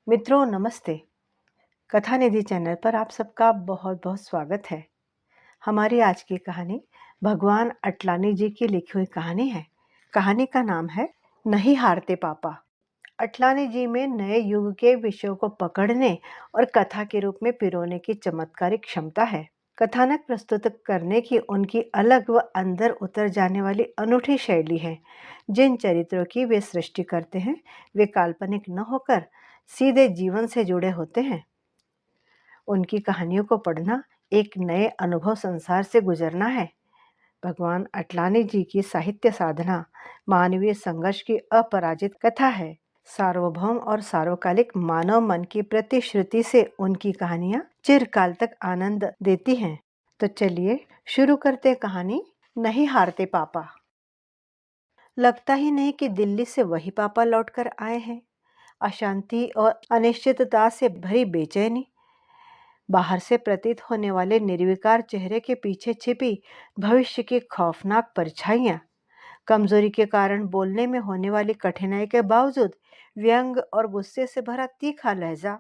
मित्रों नमस्ते। कथा निधि चैनल पर आप सबका बहुत बहुत स्वागत है। हमारी आज की कहानी भगवान अटलानी जी की लिखी हुई कहानी है। कहानी का नाम है नहीं हारते पापा। अटलानी जी में नए युग के विषयों को पकड़ने और कथा के रूप में पिरोने की चमत्कारिक क्षमता है। कथानक प्रस्तुत करने की उनकी अलग व अंदर उतर जाने वाली अनूठी शैली है। जिन चरित्रों की वे सृष्टि करते हैं वे काल्पनिक न होकर सीधे जीवन से जुड़े होते हैं। उनकी कहानियों को पढ़ना एक नए अनुभव संसार से गुजरना है। भगवान अटलानी जी की साहित्य साधना मानवीय संघर्ष की अपराजित कथा है। सार्वभौम और सार्वकालिक मानव मन की प्रतिश्रुति से उनकी कहानियां चिरकाल तक आनंद देती हैं। तो चलिए शुरू करते कहानी नहीं हारते पापा। लगता ही नहीं कि दिल्ली से वही पापा लौटकर आए हैं। अशांति और अनिश्चितता से भरी बेचैनी, बाहर से प्रतीत होने वाले निर्विकार चेहरे के पीछे छिपी भविष्य की खौफनाक परछाइयां, कमजोरी के कारण बोलने में होने वाली कठिनाई के बावजूद व्यंग और गुस्से से भरा तीखा लहजा,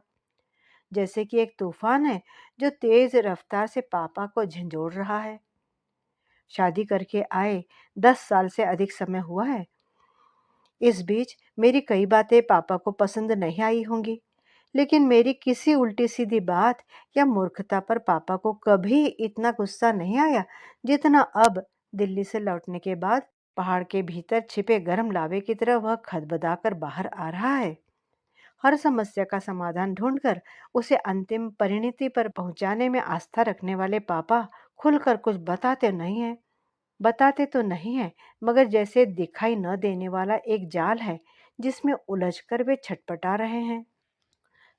जैसे कि एक तूफान है जो तेज रफ्तार से पापा को झंझोड़ रहा है। शादी करके आए 10 साल से अधिक समय हुआ है। इस बीच मेरी कई बातें पापा को पसंद नहीं आई होंगी, लेकिन मेरी किसी उल्टी सीधी बात या मूर्खता पर पापा को कभी इतना गुस्सा नहीं आया जितना अब दिल्ली से लौटने के बाद पहाड़ के भीतर छिपे गर्म लावे की तरह वह खदबदाकर बाहर आ रहा है। हर समस्या का समाधान ढूंढकर उसे अंतिम परिणति पर पहुंचाने में आस्था रखने वाले पापा खुलकर कुछ बताते तो नहीं है, मगर जैसे दिखाई न देने वाला एक जाल है जिसमें उलझकर वे छटपटा रहे हैं।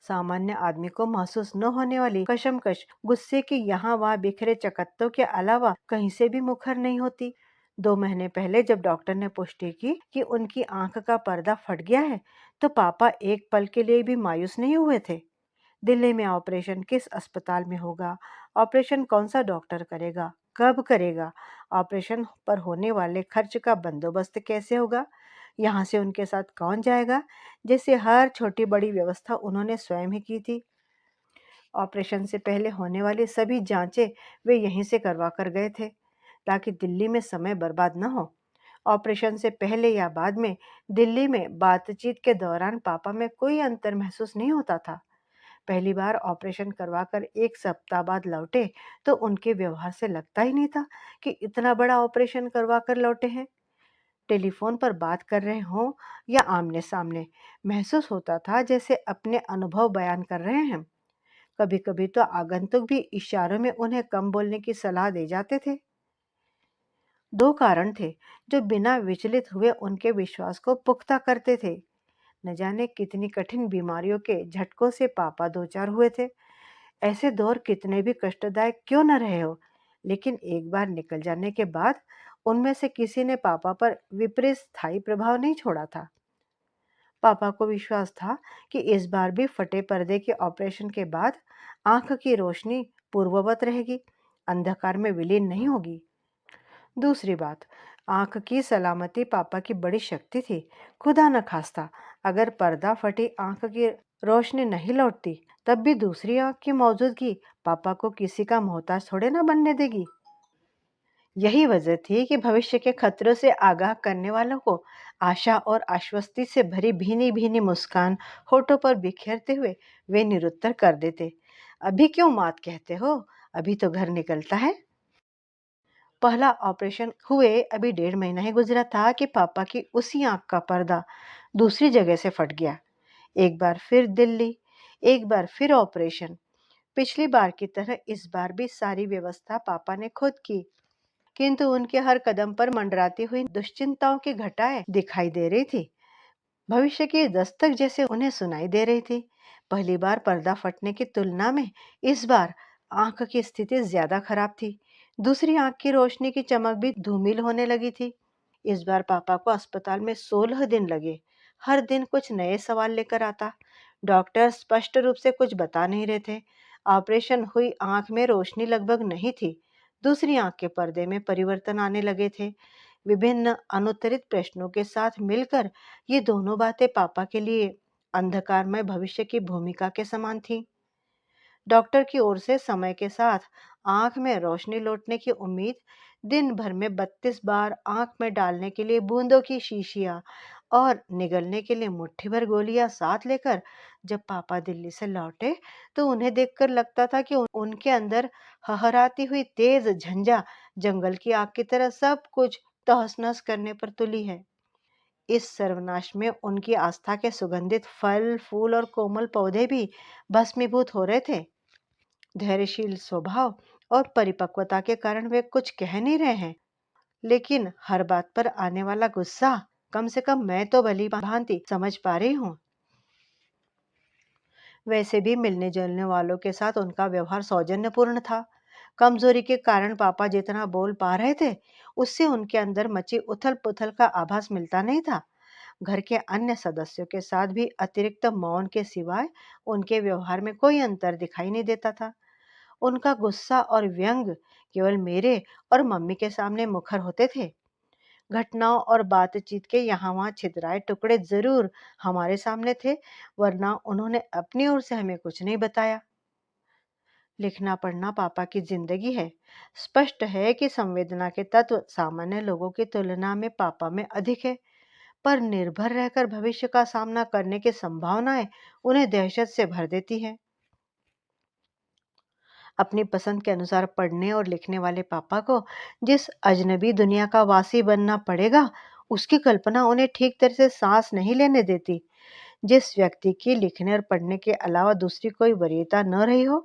सामान्य आदमी को महसूस न होने वाली कशमकश गुस्से की यहाँ वहाँ बिखरे चकत्तों के अलावा कहीं से भी मुखर नहीं होती। 2 महीने पहले जब डॉक्टर ने पुष्टि की कि उनकी आंख का पर्दा फट गया है, तो पापा एक पल के लिए भी मायूस नहीं हुए थे। दिल्ली में ऑपरेशन किस अस्पताल में होगा, ऑपरेशन कौन सा डॉक्टर करेगा, कब करेगा, ऑपरेशन पर होने वाले खर्च का बंदोबस्त कैसे होगा, यहाँ से उनके साथ कौन जाएगा, जैसे हर छोटी बड़ी व्यवस्था उन्होंने स्वयं ही की थी। ऑपरेशन से पहले होने वाली सभी जांचें वे यहीं से करवा कर गए थे, ताकि दिल्ली में समय बर्बाद न हो। ऑपरेशन से पहले या बाद में दिल्ली में बातचीत के दौरान पापा में कोई अंतर महसूस नहीं होता था। पहली बार ऑपरेशन करवाकर 1 सप्ताह बाद लौटे तो उनके व्यवहार से लगता ही नहीं था कि इतना बड़ा ऑपरेशन करवा कर लौटे हैं। टेलीफोन पर बात कर रहे हों या आमने सामने, महसूस होता था जैसे अपने अनुभव बयान कर रहे हैं। कभी कभी तो आगंतुक भी इशारों में उन्हें कम बोलने की सलाह दे जाते थे। 2 कारण थे जो बिना विचलित हुए उनके विश्वास को पुख्ता करते थे। न जाने कितनी कठिन बीमारियों के झटकों से पापा दो चार हुए थे। ऐसे दौर कितने भी कष्टदायक क्यों न रहे हो, लेकिन एक बार निकल जाने के बाद उनमें से किसी ने पापा पर विपरीत स्थायी प्रभाव नहीं छोड़ा था। पापा को विश्वास था कि इस बार भी फटे पर्दे के ऑपरेशन के बाद आंख की रोशनी पूर्ववत रहेगी, अंधकार में विलीन नहीं होगी। दूसरी बात, आंख की सलामती पापा की बड़ी शक्ति थी। खुदा न खास्ता अगर पर्दा फटी आंख की रोशनी नहीं लौटती, तब भी दूसरी आंख की मौजूदगी पापा को किसी का मोहताज थोड़े ना बनने देगी। यही वजह थी कि भविष्य के खतरों से आगाह करने वालों को आशा और आश्वस्ति से भरी भीनी भीनी मुस्कान होठों पर बिखेरते हुए वे निरुत्तर कर देते। अभी क्यों मात कहते हो, अभी तो घर निकलता है। पहला ऑपरेशन हुए अभी 1.5 महीना ही गुजरा था कि पापा की उसी आंख का पर्दा दूसरी जगह से फट गया। एक बार फिर दिल्ली, एक बार फिर ऑपरेशन। पिछली बार की तरह इस बार भी सारी व्यवस्था पापा ने खुद की, किंतु उनके हर कदम पर मंडराती हुई दुश्चिंताओं की घटाएं दिखाई दे रही थी। भविष्य की दस्तक जैसे उन्हें सुनाई दे रही थी। पहली बार पर्दा फटने की तुलना में इस बार आंख की स्थिति ज्यादा खराब थी। दूसरी आंख की रोशनी की चमक भी धूमिल होने लगी थी। इस बार पापा को अस्पताल में 16 दिन लगे। हर दिन कुछ नए सवाल लेकर आता। डॉक्टर स्पष्ट रूप से कुछ बता नहीं रहे थे। ऑपरेशन हुई आंख में रोशनी लगभग नहीं थी। दूसरी आंख के पर्दे में परिवर्तन आने लगे थे। विभिन्न अनुत्तरित प्रश्नों के साथ मिलकर ये दोनों बातें पापा के लिए अंधकारमय भविष्य की भूमिका के समान थी। डॉक्टर की ओर से समय के साथ आंख में रोशनी लौटने की उम्मीद, दिन भर में 32 बार आंख में डालने के लिए बूंदों की शीशियां और निगलने के लिए मुट्ठी भर गोलियां साथ लेकर जब पापा दिल्ली से लौटे तो उन्हें देखकर लगता था कि उनके अंदर हहराती हुई तेज झंझा जंगल की आग की तरह सब कुछ तहस नहस करने पर तुली है। इस सर्वनाश में उनकी आस्था के सुगंधित फल फूल और कोमल पौधे भी भस्मीभूत हो रहे थे। धैर्यशील स्वभाव और परिपक्वता के कारण वे कुछ कह नहीं रहे हैं, लेकिन हर बात पर आने वाला गुस्सा कम से कम मैं तो भली भांति समझ पा रही हूँ। वैसे भी मिलने जुलने वालों के साथ उनका व्यवहार सौजन्यपूर्ण था। कमजोरी के कारण पापा जितना बोल पा रहे थे, उससे उनके अंदर मची उथल पुथल का आभास मिलता नहीं था। घर के अन्य सदस्यों के साथ भी अतिरिक्त मौन के सिवाय उनके व्यवहार में कोई अंतर दिखाई नहीं देता था। उनका गुस्सा और व्यंग केवल मेरे और मम्मी के सामने मुखर होते थे। घटनाओं और बातचीत के यहाँ वहाँ छितराए टुकड़े जरूर हमारे सामने थे, वरना उन्होंने अपनी ओर से हमें कुछ नहीं बताया। लिखना पढ़ना पापा की जिंदगी है। स्पष्ट है कि संवेदना के तत्व सामान्य लोगों की तुलना में पापा में अधिक है, पर निर्भर रहकर भविष्य का सामना करने की संभावनाएं उन्हें दहशत से भर देती है। अपनी पसंद के अनुसार पढ़ने और लिखने वाले पापा को जिस अजनबी दुनिया का वासी बनना पड़ेगा, उसकी कल्पना उन्हें ठीक तरह से सांस नहीं लेने देती। जिस व्यक्ति की लिखने और पढ़ने के अलावा दूसरी कोई वरीयता न रही हो,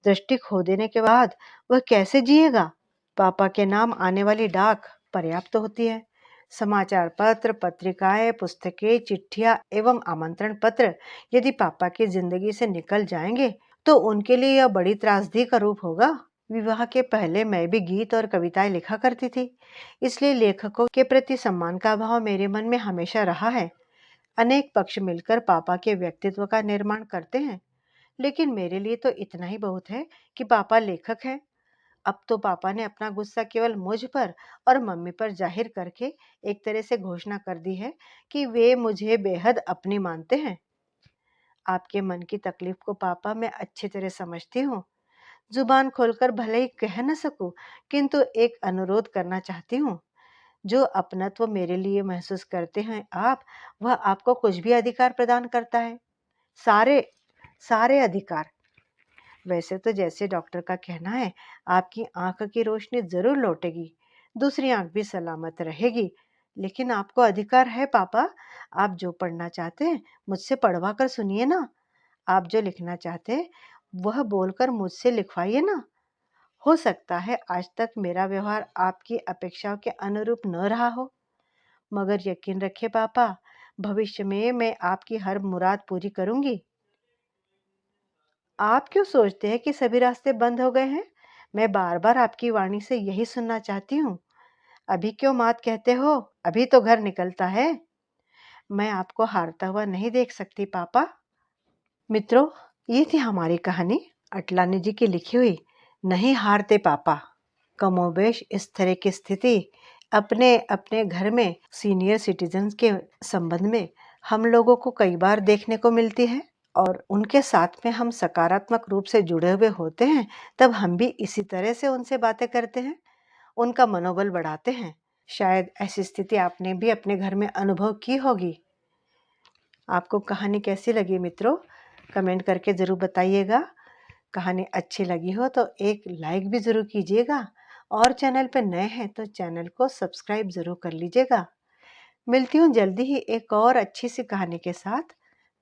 दृष्टि खो देने के बाद वह कैसे जिएगा? पापा के नाम आने वाली डाक पर्याप्त होती है। समाचार पत्र, पत्रिकाएं, पुस्तकें, चिट्ठियां एवं आमंत्रण पत्र यदि पापा की जिंदगी से निकल जाएंगे तो उनके लिए यह बड़ी त्रासदी का रूप होगा। विवाह के पहले मैं भी गीत और कविताएं लिखा करती थी, इसलिए लेखकों के प्रति सम्मान का भाव मेरे मन में हमेशा रहा है। अनेक पक्ष मिलकर पापा के व्यक्तित्व का निर्माण करते हैं, लेकिन मेरे लिए तो इतना ही बहुत है कि पापा लेखक हैं। अब तो पापा ने अपना गुस्सा केवल मुझ पर और मम्मी पर जाहिर करके एक तरह से घोषणा कर दी है कि वे मुझे बेहद अपनी मानते हैं। आपके मन की तकलीफ को पापा मैं अच्छी तरह समझती हूँ। जुबान खोलकर भले ही कह न सकूं, किंतु एक अनुरोध करना चाहती हूँ। जो अपनत्व मेरे लिए महसूस करते हैं आप, वह आपको कुछ भी अधिकार प्रदान करता है। सारे सारे अधिकार। वैसे तो जैसे डॉक्टर का कहना है, आपकी आंख की रोशनी जरूर लौटेगी, दूसरी आंख भी सलामत रहेगी, लेकिन आपको अधिकार है पापा। आप जो पढ़ना चाहते हैं मुझसे पढ़वा कर सुनिए ना। आप जो लिखना चाहते हैं वह बोलकर मुझसे लिखवाइए ना। हो सकता है आज तक मेरा व्यवहार आपकी अपेक्षाओं के अनुरूप न रहा हो, मगर यकीन रखिए पापा, भविष्य में मैं आपकी हर मुराद पूरी करूंगी। आप क्यों सोचते हैं कि सभी रास्ते बंद हो गए हैं? मैं बार बार आपकी वाणी से यही सुनना चाहती हूँ। अभी क्यों मात कहते हो? अभी तो घर निकलता है। मैं आपको हारता हुआ नहीं देख सकती पापा। मित्रों, ये थी हमारी कहानी, अटलानी जी की लिखी हुई नहीं हारते पापा। कमोबेश इस तरह की स्थिति अपने अपने घर में सीनियर सिटीजन्स के संबंध में हम लोगों को कई बार देखने को मिलती है, और उनके साथ में हम सकारात्मक रूप से जुड़े हुए होते हैं तब हम भी इसी तरह से उनसे बातें करते हैं, उनका मनोबल बढ़ाते हैं। शायद ऐसी स्थिति आपने भी अपने घर में अनुभव की होगी। आपको कहानी कैसी लगी मित्रों? कमेंट करके ज़रूर बताइएगा। कहानी अच्छी लगी हो तो एक लाइक भी ज़रूर कीजिएगा, और चैनल पर नए हैं तो चैनल को सब्सक्राइब ज़रूर कर लीजिएगा। मिलती हूँ जल्दी ही एक और अच्छी सी कहानी के साथ।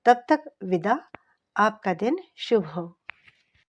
तब तक विदा। आपका दिन शुभ हो।